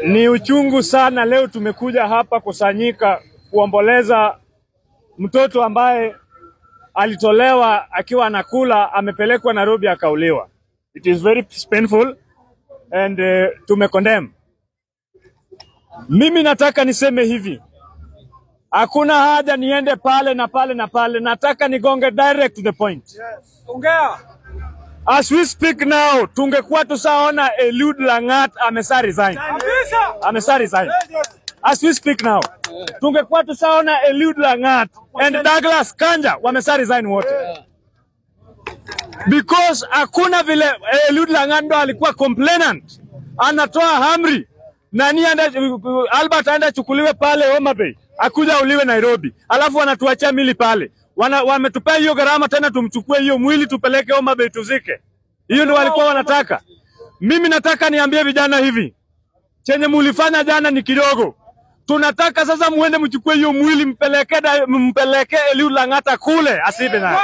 Ni uchungu sana leo tumekuja hapa kusanyika kuomboleza mtoto ambaye alitolewa akiwa anakula, amepelekwa Nairobi akauliwa. It is very painful and tumecondemn. Mimi nataka niseme hivi, hakuna haja niende pale na pale na pale, nataka nigonge direct to the point. Ongea. As we speak now, tungekuwa tusaona Eliud Langat amesa resign. Amesa resign. As we speak now, tungekuwa tusaona Eliud Langat and Douglas Kanja wamesa resign wote. Because hakuna vile Eliud Langat ndo alikuwa complainant, anatoa amri nani Albert aenda chukuliwe pale Homa Bay, akuja uliwe Nairobi, alafu wanatuachia mili pale. Wametupea hiyo gharama tena tumchukue hiyo mwili tupeleke Homa Bay tuzike. Hiyo ndio walikuwa wanataka. Mimi nataka niambie vijana hivi, chenye mulifanya jana ni kidogo. Tunataka sasa muende mchukue hiyo mwili mpeleke Eliud Langat kule asibe nayo.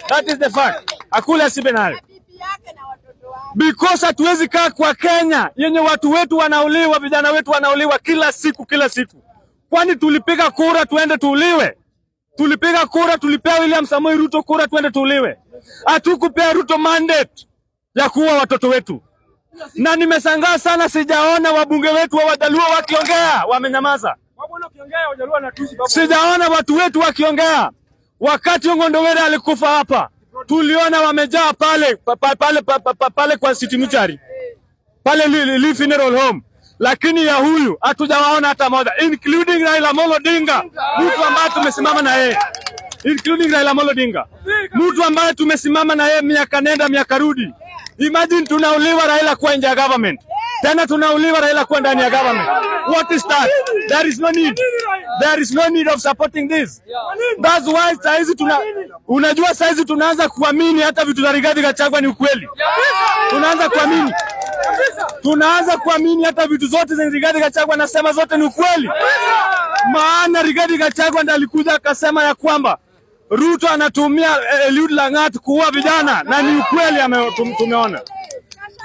That is the fact. Akule asibe nayo. Because hatuwezi kaa kwa Kenya yenye watu wetu wanauliwa, vijana wetu wanauliwa kila siku. Kwani tulipiga kura tuende tuuliwe? Tulipiga kura, tulipea William Samoei Ruto kura tuende tuuliwe. Hatukupea Ruto mandate ya kuua watoto wetu. Na nimeshangaa sana sijaona wabunge wetu wa Wajaluo wakiongea, wamenyamaza. Sijaona watu wetu wakiongea. Wakati Ongondowere alikufa hapa, tuliona wamejaa pale kwa City Muchari. Pale Lee Funeral Home. Lakini ya huyu hatujawaona hata moja, including Raila Amolo Odinga, mtu ambaye tumesimama na yeye. Including Raila Amolo Odinga, mtu ambaye tumesimama na yeye miaka nenda miaka rudi. Imagine tunauliwa Raila kwa nje ya government, tena tunauliwa Raila kwa ndani ya government. What is that? There is no need of supporting this. That's why saizi unajua saizi tunaanza kuamini hata vitu za Rigathi Gachagua ni ukweli. Tunaanza kuamini hata vitu zote za Rigathi Gachagua anasema zote ni ukweli. Maana Rigathi Gachagua ndiye alikuja akasema ya kwamba Ruto anatumia Eliud Langat kuua vijana, na ni ukweli tumeona.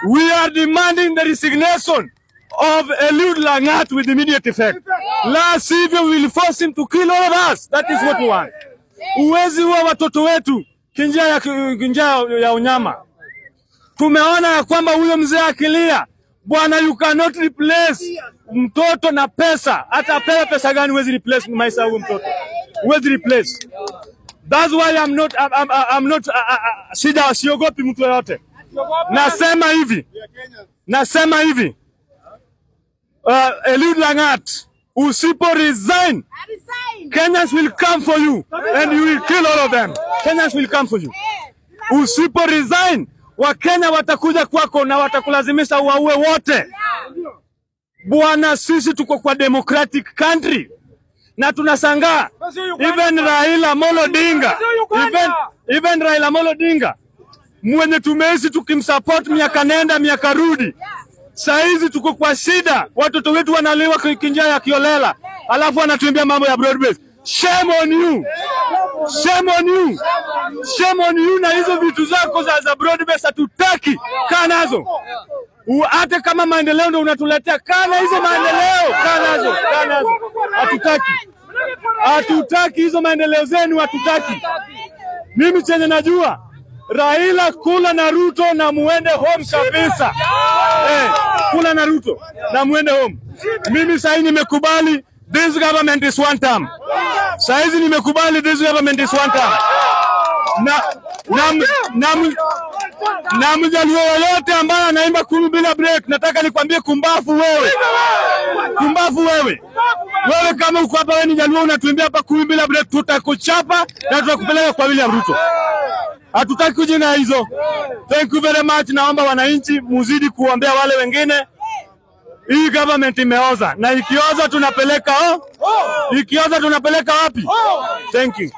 We are demanding the resignation of Eliud Langat with immediate effect. La sivyo we will force him to kill all of us. That is what we want. Uwezi wa watoto wetu kinjia ya unyama. Tumeona ya kwamba huyo mzee akilia, bwana, you cannot replace mtoto na pesa. Hata pewa pesa gani huwezi replace maisha huyo mtoto. Huwezi replace. That's why I'm not siogopi mtu yote. Nasema hivi. Eliud Langat, usipo resign, Kenyans will come for you and you will kill all of them. Kenyans will come for you. Usipo resign, Wakenya watakuja kwako na watakulazimisha uwaue wote. Bwana, sisi tuko kwa democratic country. Na tunashangaa even Raila Amolo Odinga mwenye tumeishi tukimsupport miaka nenda miaka rudi, saizi tuko kwa shida, watoto wetu wanaliwa kinjia ya kiolela, alafu anatuambia mambo ya broad base. Shame on you. Shame on you, na hizo vitu zako za broad base hatutaki. Kaa nazo. Hata kama maendeleo ndio unatuletea, kana hizo maendeleo, kaa nazo. Hatutaki hizo maendeleo zenu, hatutaki. Mimi chenye najua, Raila kula na Ruto na muende home kabisa. Kula na Ruto na muende home. Mimi sasa nimekubali this government is one term. Saizi nimekubali this government is one term. Na Mjaluo yote ambaye anaimba kumi bila break, nataka nikwambie kumbafu wewe. Wewe kama uko hapa wewe ni Jaluo unatuimbia hapa kumi bila break, tutakuchapa na tutakupeleka kwa William Ruto. Hatutaki kujina hizo. Thank you very much. Naomba wananchi muzidi kuombea wale wengine. Hii government imeoza, na ikioza tunapeleka wapi? Thank you.